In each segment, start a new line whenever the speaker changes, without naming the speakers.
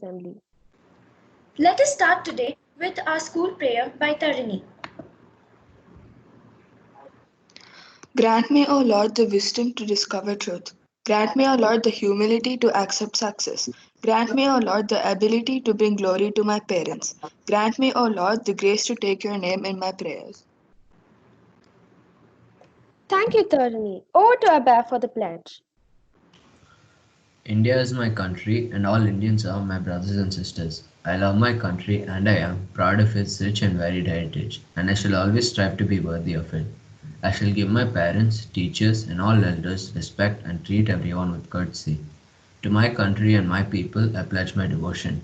assembly.
Let us start today with our school prayer by Tarini.
Grant me, O Lord, the wisdom to discover truth. Grant me, O Lord, the humility to accept success. Grant me, O Lord, the ability to bring glory to my parents. Grant me, O Lord, the grace to take your name in my prayers.
Thank you, Tarini. Over to Abhay for the pledge.
India is my country and all Indians are my brothers and sisters. I love my country and I am proud of its rich and varied heritage, and I shall always strive to be worthy of it. I shall give my parents, teachers, and all elders respect and treat everyone with courtesy. To my country and my people, I pledge my devotion.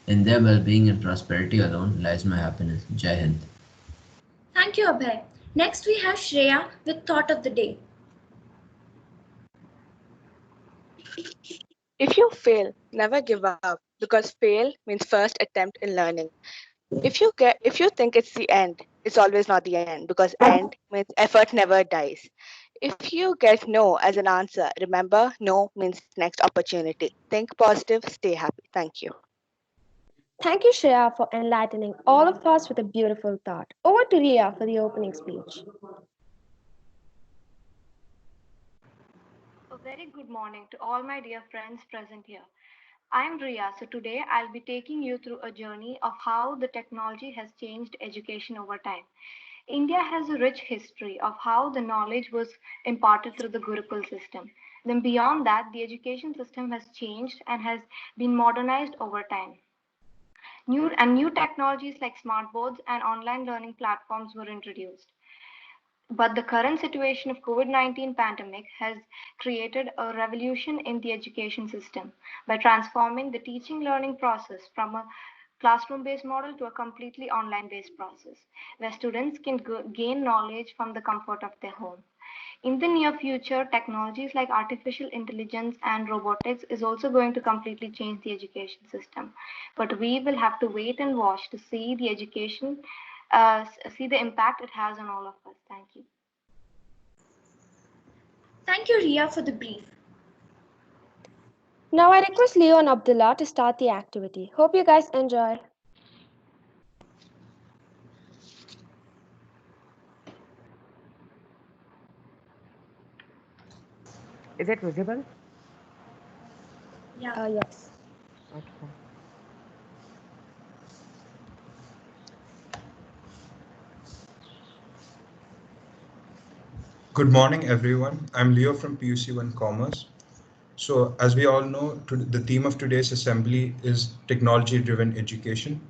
In their well being and prosperity alone lies my happiness. Jai Hind.
Thank you, Abhay. Next we have Shreya with Thought of the Day.
If you fail, never give up because fail means first attempt in learning. If you think it's the end, it's always not the end because end means effort never dies. If you get no as an answer, remember no means next opportunity. Think positive, stay happy. Thank you.
Thank you, Shreya, for enlightening all of us with a beautiful thought. Over to Ria for the opening speech.
A very good morning to all my dear friends present here. I am Riya. So today I'll be taking you through a journey of how the technology has changed education over time. India has a rich history of how the knowledge was imparted through the Gurukul system. Then beyond that, the education system has changed and has been modernized over time. New technologies like smart boards and online learning platforms were introduced. But the current situation of COVID-19 pandemic has created a revolution in the education system by transforming the teaching learning process from a classroom-based model to a completely online-based process, where students can gain knowledge from the comfort of their home. In the near future, technologies like artificial intelligence and robotics is also going to completely change the education system. But we will have to wait and watch to see the education, see the impact it has on all of us. Thank you.
Thank you, Ria, for the brief.
Now I request Leo and Abdullah to start the activity. Hope you guys enjoy.
Is it visible?
Yeah.
Yes.
Okay.
Good morning, everyone. I'm Leo from PUC1 Commerce. So, as we all know, the theme of today's assembly is technology-driven education.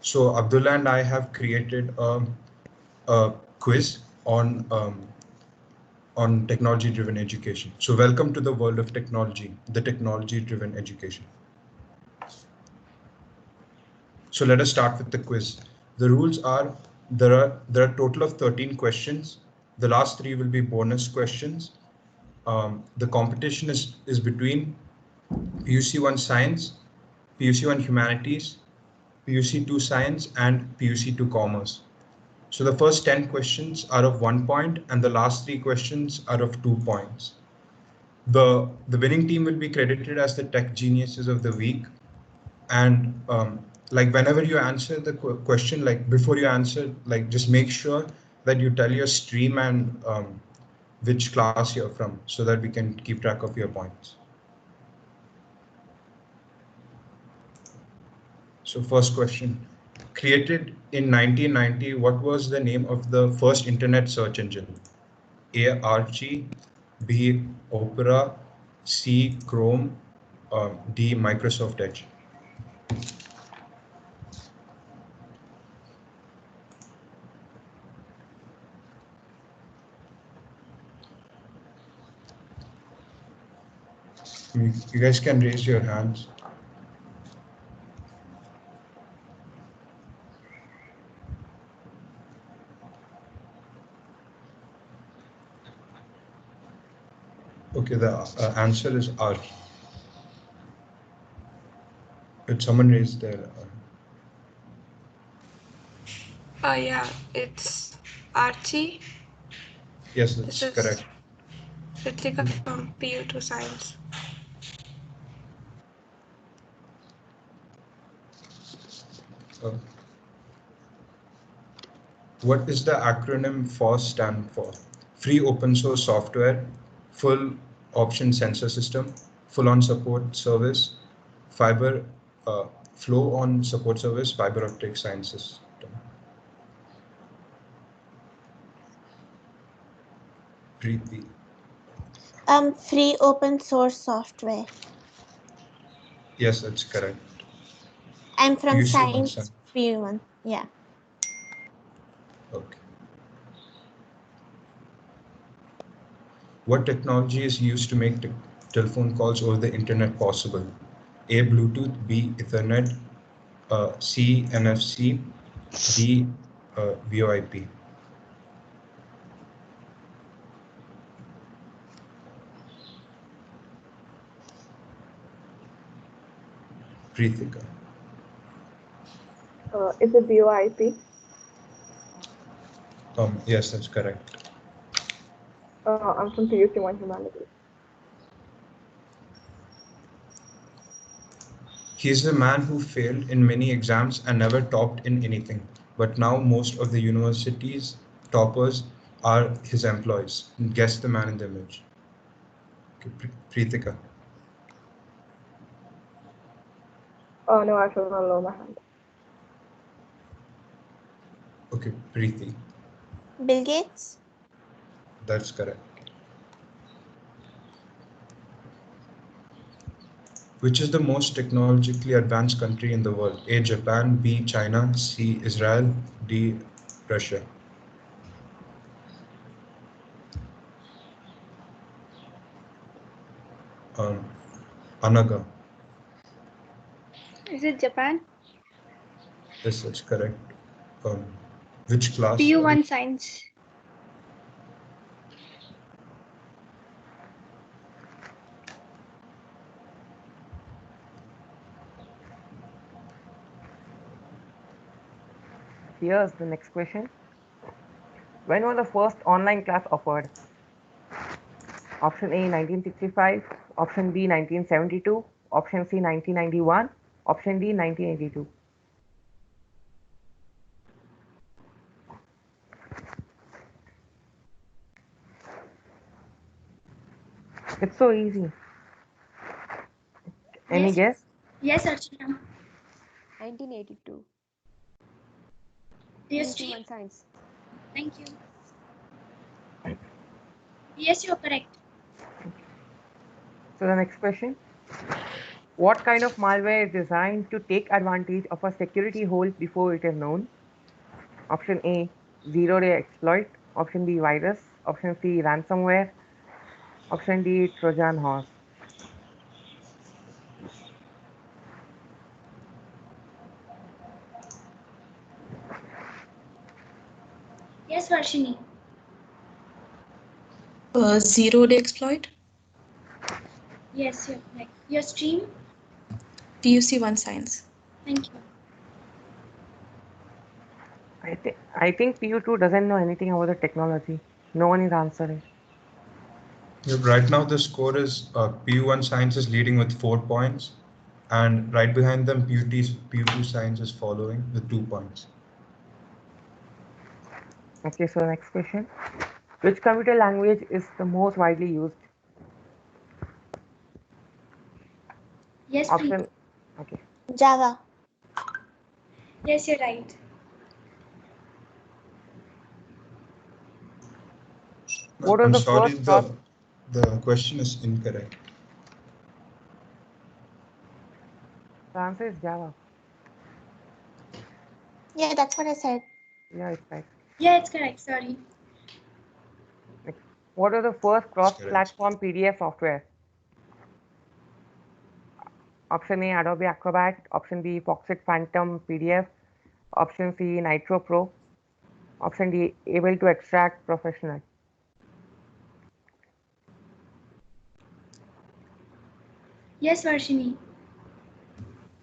So, Abdullah and I have created a quiz on technology-driven education. So, welcome to the world of technology, the technology-driven education. So, let us start with the quiz. The rules are there are a total of 13 questions. The last 3 will be bonus questions. The competition is between PUC1 Science, PUC1 Humanities, PUC2 Science, and PUC2 Commerce. So the first 10 questions are of 1 point and the last 3 questions are of 2 points. The winning team will be credited as the Tech Geniuses of the Week. And like whenever you answer the question, like before you answer, like just make sure that you tell your stream and which class you're from so that we can keep track of your points. So first question, created in 1990, what was the name of the first internet search engine? A, Archie, B, Opera, C, Chrome, D, Microsoft Edge. You guys can raise your hands. Okay, the answer is Arch. Did someone raise their?
Yeah, it's Archie.
Yes, that's correct.
Ritika from PU2 Science.
Uh, what is the acronym FOSS stand for? Free open source software, full option sensor system, full on support service, fiber flow on support service, fiber optic science system. Preeti.
Free open source software.
Yes, that's correct.
I'm from
PUC1
Science PU1. Yeah.
Okay. What technology is used to make telephone calls over the internet possible? A. Bluetooth, B. Ethernet, C. NFC, D. VoIP. Preetika.
Is it VoIP?
Yes, that's correct.
I'm from PUC1 Humanities.
He is the man who failed in many exams and never topped in anything. But now most of the university's toppers are his employees. Guess the man in the image. Okay, Preetika.
Oh no, I shall not lower my hand.
Okay, Preeti.
Bill Gates?
That's correct. Which is the most technologically advanced country in the world? A. Japan, B. China, C. Israel, D. Russia. Anaga.
Is it Japan?
Yes, that's correct. Which class?
PU1 Science.
Here's the next question. When was the first online class offered? Option A 1965, option B 1972, option C 1991, option D 1982. It's so easy. Any
Yes.
guess?
Yes, Archana.
1982.
Yes,
PUC1 Science.
Thank you. Yes, you're correct.
So the next question. What kind of malware is designed to take advantage of a security hole before it is known? Option A, zero-day exploit. Option B, virus. Option C, ransomware. Option D, Trojan horse.
Yes, Varshini.
Zero-day exploit.
Yes, you're correct. Your stream?
PUC1 Science.
Thank you.
I think PU2 doesn't know anything about the technology. No one is answering.
Yeah, right now the score is PU1 Science is leading with 4 points, and right behind them PU2 Science is following with 2 points.
Okay, so next question. Which computer language is the most widely used?
Yes,
Option.
please.
Okay.
Java.
Yes, you're right.
What was
I'm
the
sorry,
first
the question is incorrect.
The answer is Java.
Yeah, that's what I said.
Yeah, it's right.
Yeah, it's correct. Sorry.
Next. What was the first cross-platform PDF software? Option A, Adobe Acrobat. Option B, Foxit Phantom PDF. Option C, Nitro Pro. Option D, able to extract professional.
Yes, Varshini.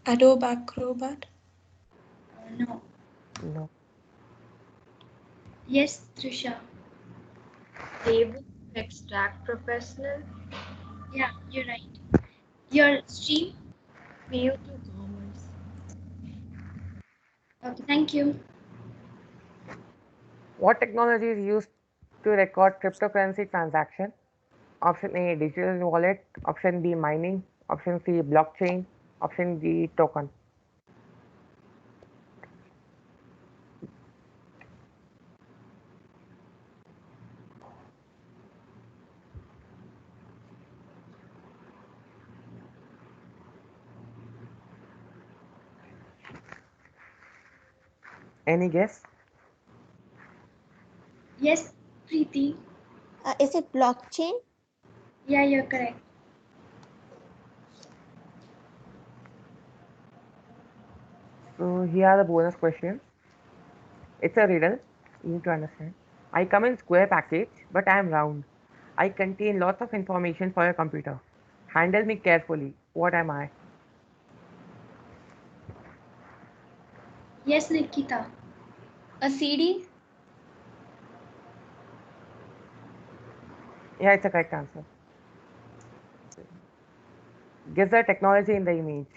Adobe Acrobat.
No.
No.
Yes, Trisha.
Able to extract professional.
Yeah, you're right. Your stream?
PU2 Commerce.
Okay, thank you.
What technology is used to record cryptocurrency transaction? Option A, digital wallet. Option B, mining. Option C, blockchain. Option D, token. Any guess?
Yes, Preeti.
Is it blockchain?
Yeah, you're correct.
So here are the bonus questions. It's a riddle. You need to understand. I come in square package, but I am round. I contain lots of information for your computer. Handle me carefully. What am I?
Yes, Nikita.
A CD?
Yeah, it's a correct answer. Guess the technology in the image.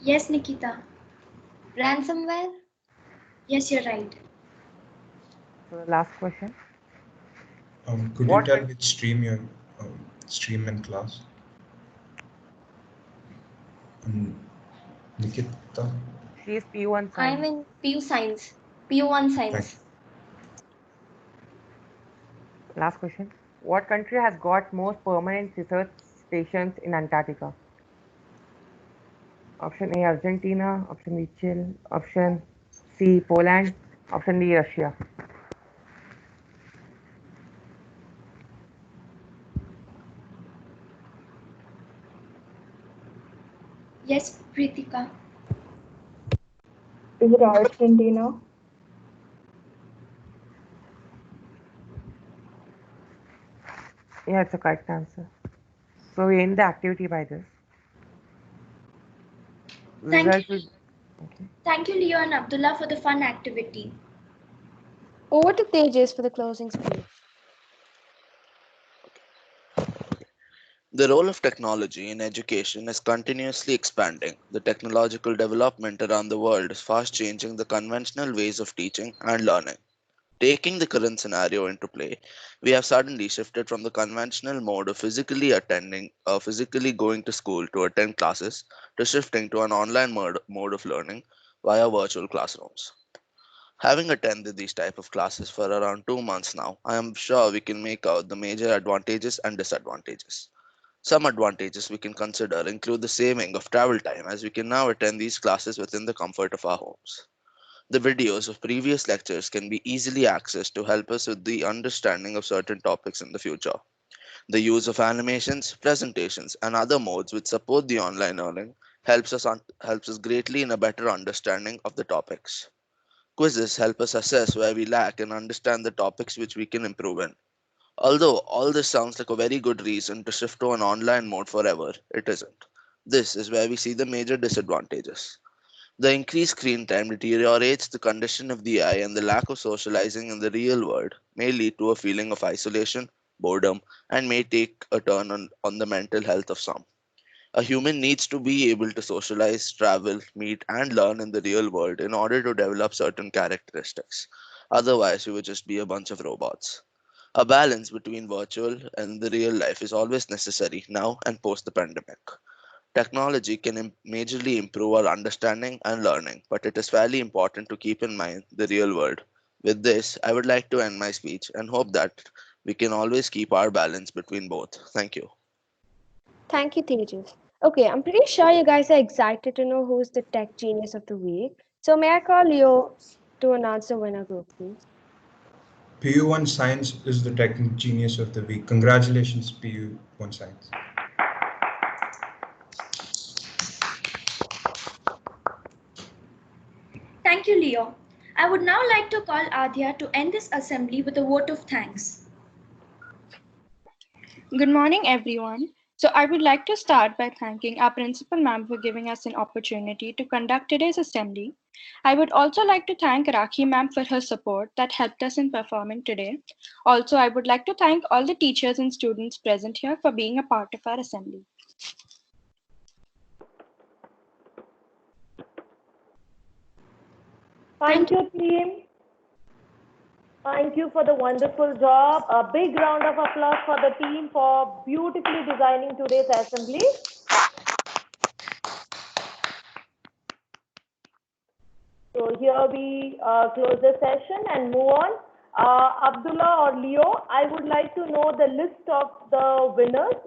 Yes, Nikita.
Ransomware?
Yes, you're right.
So the last question.
Could you
What
tell which stream you stream in class? Nikita?
She is PU1
I'm
science.
in PU Science. PU1
Thank you.
Science.
Last question. What country has got most permanent research stations in Antarctica? Option A, Argentina. Option B, Chile. Option C, Poland. Option D, Russia.
Yes, Preetika.
Is it Argentina?
Yeah, it's a correct answer. So we end the activity by this.
Thank
Result
you.
will. Okay.
Thank you, Leo and Abdullah, for the fun activity.
Over to Tejas for the closing speech.
The role of technology in education is continuously expanding. The technological development around the world is fast changing the conventional ways of teaching and learning. Taking the current scenario into play, we have suddenly shifted from the conventional mode of physically going to school to attend classes, to shifting to an online mode of learning via virtual classrooms. Having attended these type of classes for around 2 months now, I am sure we can make out the major advantages and disadvantages. Some advantages we can consider include the saving of travel time, as we can now attend these classes within the comfort of our homes. The videos of previous lectures can be easily accessed to help us with the understanding of certain topics in the future. The use of animations, presentations, and other modes which support the online learning helps us greatly in a better understanding of the topics. Quizzes help us assess where we lack and understand the topics which we can improve in. Although all this sounds like a very good reason to shift to an online mode forever, it isn't. This is where we see the major disadvantages. The increased screen time deteriorates the condition of the eye, and the lack of socializing in the real world may lead to a feeling of isolation, boredom, and may take a turn on the mental health of some. A human needs to be able to socialize, travel, meet, and learn in the real world in order to develop certain characteristics. Otherwise, we would just be a bunch of robots. A balance between virtual and the real life is always necessary now and post the pandemic. Technology can majorly improve our understanding and learning, but it is fairly important to keep in mind the real world. With this, I would like to end my speech and hope that we can always keep our balance between both. Thank you.
Thank you, Tejas. Okay, I'm pretty sure you guys are excited to know who's the tech genius of the week. So may I call Leo to announce the winner group, please?
PU1 Science is the tech genius of the week. Congratulations, PU1 Science.
Thank you, Leo. I would now like to call Adhya to end this assembly with a vote of thanks.
Good morning, everyone. So I would like to start by thanking our principal ma'am for giving us an opportunity to conduct today's assembly. I would also like to thank Rakhi ma'am for her support that helped us in performing today. Also, I would like to thank all the teachers and students present here for being a part of our assembly.
Thank you, team. Thank you for the wonderful job. A big round of applause for the team for beautifully designing today's assembly. So here we close the session and move on. Abdullah or Leo, I would like to know the list of the winners